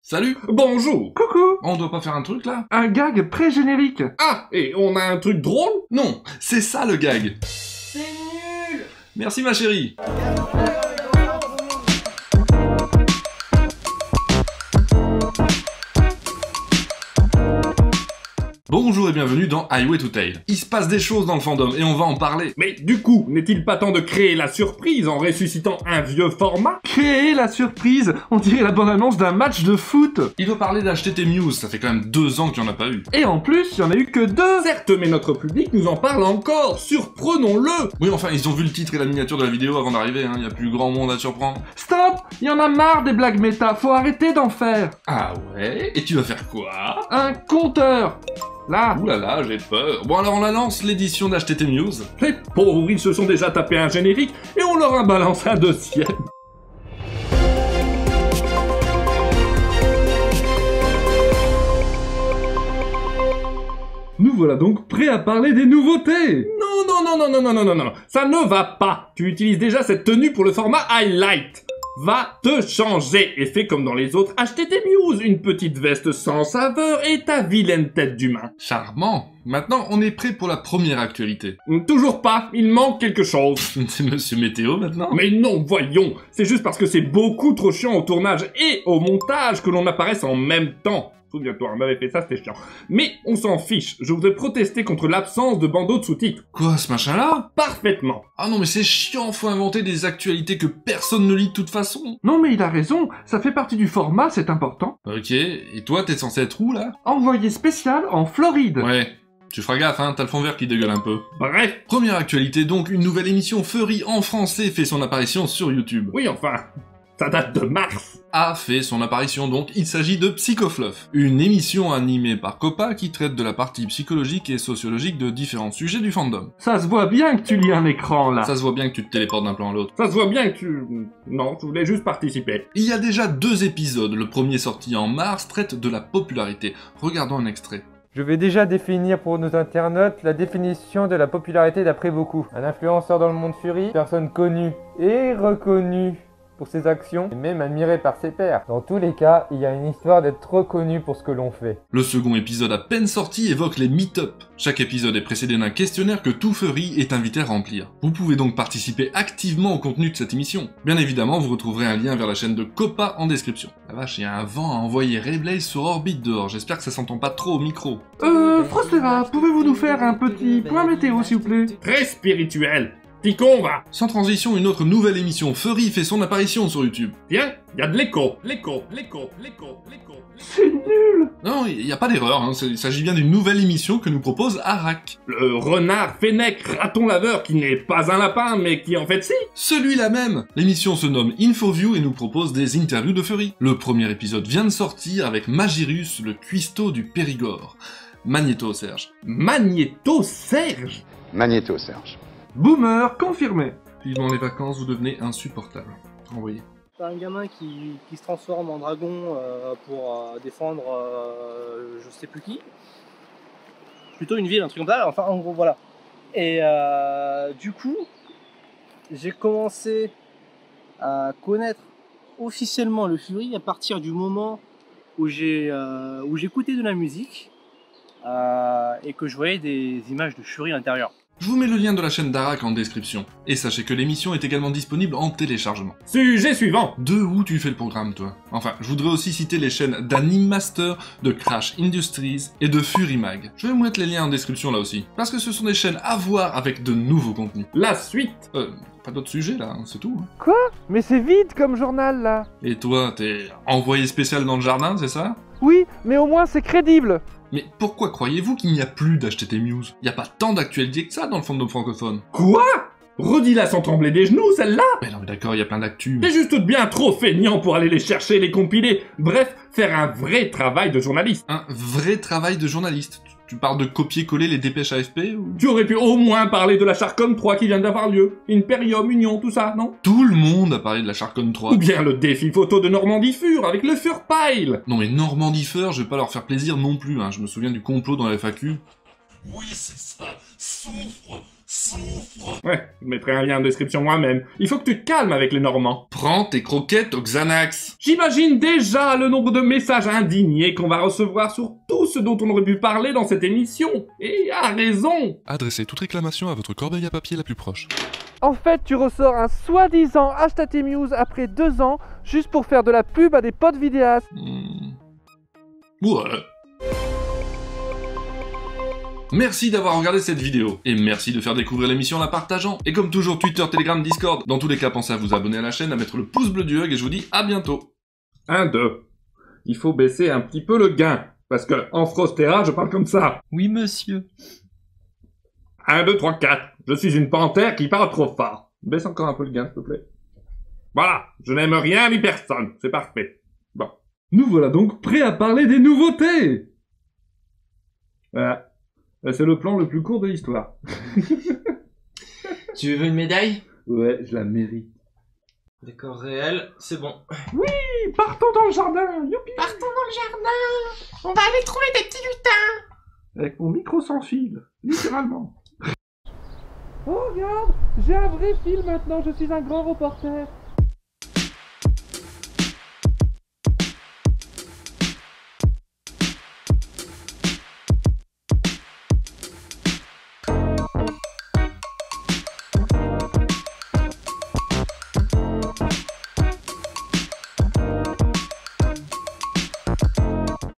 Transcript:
Salut. Bonjour. Coucou. On doit pas faire un truc là? Un gag pré-générique. Ah, et on a un truc drôle? Non, c'est ça le gag. C'est nul. Merci ma chérie. Bonjour et bienvenue dans Highway to Tail. Il se passe des choses dans le fandom et on va en parler. Mais du coup, n'est-il pas temps de créer la surprise en ressuscitant un vieux format? Créer la surprise. On dirait la bande-annonce d'un match de foot. Il doit parler d'HTT News, ça fait quand même 2 ans qu'il n'y en a pas eu. Et en plus, il y en a eu que 2. Certes, mais notre public nous en parle encore. Surprenons-le. Oui, enfin, ils ont vu le titre et la miniature de la vidéo avant d'arriver, hein. Il y a plus grand monde à surprendre. Stop. Il y en a marre des blagues méta. Faut arrêter d'en faire. Ah ouais? Et tu vas faire quoi? Un compteur. Là. Ouh là là, j'ai peur. Bon alors on la lance, l'édition d'HTT News. Les pauvres, ils se sont déjà tapés un générique et on leur a balancé un deuxième. Nous voilà donc prêts à parler des nouveautés. Non, ça ne va pas. Tu utilises déjà cette tenue pour le format highlight. Va te changer et fais comme dans les autres HTT News, une petite veste sans saveur et ta vilaine tête d'humain. Charmant. Maintenant, on est prêt pour la première actualité. Toujours pas, il manque quelque chose. C'est Monsieur Météo maintenant? Mais non, voyons, c'est juste parce que c'est beaucoup trop chiant au tournage et au montage que l'on apparaisse en même temps. Souviens-toi, on m'avait fait ça, c'était chiant. Mais on s'en fiche, je voudrais protester contre l'absence de bandeau de sous-titres. Quoi, ce machin-là? Parfaitement. Ah non mais c'est chiant, faut inventer des actualités que personne ne lit de toute façon. Non mais il a raison. Ça fait partie du format, c'est important. Ok, et toi t'es censé être où là? Envoyé spécial en Floride. Ouais, tu feras gaffe hein, t'as le fond vert qui dégueule un peu. Bref. Première actualité donc, une nouvelle émission Furry en français fait son apparition sur YouTube. Oui, enfin, ça date de mars. A fait son apparition donc, il s'agit de Psychofluff, une émission animée par Copa qui traite de la partie psychologique et sociologique de différents sujets du fandom. Ça se voit bien que tu lis un écran là. Ça se voit bien que tu te téléportes d'un plan à l'autre. Ça se voit bien que tu... Non, je voulais juste participer. Il y a déjà 2 épisodes, le premier sorti en mars traite de la popularité. Regardons un extrait. Je vais déjà définir pour nos internautes la définition de la popularité d'après beaucoup. Un influenceur dans le monde Fury, personne connue et reconnue pour ses actions, et même admiré par ses pairs. Dans tous les cas, il y a une histoire d'être reconnu pour ce que l'on fait. Le second épisode à peine sorti évoque les meet-up. Chaque épisode est précédé d'un questionnaire que tout Furry est invité à remplir. Vous pouvez donc participer activement au contenu de cette émission. Bien évidemment, vous retrouverez un lien vers la chaîne de Copa en description. La vache, il y a un vent à envoyer Rayblaze sur orbite dehors, j'espère que ça s'entend pas trop au micro. Frostera, pouvez-vous nous faire un petit point météo s'il vous plaît? Très spirituel. Ticon va. Sans transition, une autre nouvelle émission Furry fait son apparition sur YouTube. Tiens, y a de l'écho. L'écho. C'est nul. Non, il n'y a pas d'erreur, hein. Il s'agit bien d'une nouvelle émission que nous propose Arak. Le renard fennec raton laveur qui n'est pas un lapin mais qui en fait si. Celui-là même. L'émission se nomme Infoview et nous propose des interviews de Furry. Le premier épisode vient de sortir avec Magirus, le cuistot du Périgord. Magnéto Serge. Magnéto Serge. Magnéto, Serge. Boomer confirmé. Vivement les vacances, vous devenez insupportable. Envoyez. C'est un gamin qui se transforme en dragon pour défendre je sais plus qui. Plutôt une ville, un truc comme ça. Enfin, en gros, voilà. Et du coup, j'ai commencé à connaître officiellement le Fury à partir du moment où j'écoutais de la musique et que je voyais des images de Fury à l'intérieur. Je vous mets le lien de la chaîne d'Arak en description. Et sachez que l'émission est également disponible en téléchargement. Sujet suivant. De où tu fais le programme, toi? Enfin, je voudrais aussi citer les chaînes d'Anime Master, de Crash Industries et de Fury Mag. Je vais vous mettre les liens en description là aussi. Parce que ce sont des chaînes à voir avec de nouveaux contenus. La suite. Pas d'autres sujets là, hein, c'est tout. Hein. Quoi? Mais c'est vide comme journal là. Et toi, t'es envoyé spécial dans le jardin, c'est ça? Oui, mais au moins c'est crédible. Mais pourquoi croyez-vous qu'il n'y a plus d'HTT News? Y a pas tant d'actualités que ça dans le fandom francophone. Quoi? Redis-la sans trembler des genoux, celle-là. Mais non mais d'accord, y a plein d'actu. T'es juste bien trop feignant pour aller les chercher et les compiler. Bref, faire un vrai travail de journaliste. Un vrai travail de journaliste. Tu parles de copier-coller les dépêches AFP ou... Tu aurais pu au moins parler de la Charcon 3 qui vient d'avoir lieu. Imperium, Union, tout ça, non? Tout le monde a parlé de la Charcon 3. Ou bien le défi photo de Normandie Fur avec le Furpile. Non mais Normandie Fur, je vais pas leur faire plaisir non plus, hein. Je me souviens du complot dans la FAQ. Oui, c'est ça. Souffre, Ouais, je mettrai un lien en description moi-même. Il faut que tu te calmes avec les Normands. Prends tes croquettes au Xanax. J'imagine déjà le nombre de messages indignés qu'on va recevoir sur tout ce dont on aurait pu parler dans cette émission. Et à raison. Adressez toute réclamation à votre corbeille à papier la plus proche. En fait, tu ressors un soi-disant HTT News après 2 ans, juste pour faire de la pub à des potes vidéastes. Ouais. Merci d'avoir regardé cette vidéo, et merci de faire découvrir l'émission en la partageant. Et comme toujours, Twitter, Telegram, Discord. Dans tous les cas, pensez à vous abonner à la chaîne, à mettre le pouce bleu du Hug, et je vous dis à bientôt. 1, 2. Il faut baisser un petit peu le gain. Parce que en Frostera, je parle comme ça. Oui, monsieur. 1, 2, 3, 4. Je suis une panthère qui parle trop fort. Baisse encore un peu le gain, s'il te plaît. Voilà. Je n'aime rien ni personne. C'est parfait. Bon. Nous voilà donc prêts à parler des nouveautés. Voilà. C'est le plan le plus court de l'histoire. Tu veux une médaille? Ouais, je la mérite. Décor réel, c'est bon. Partons dans le jardin. Youpi. Partons dans le jardin. On va aller trouver des petits lutins. Avec mon micro sans fil. Littéralement. Oh regarde, j'ai un vrai fil maintenant, je suis un grand reporter.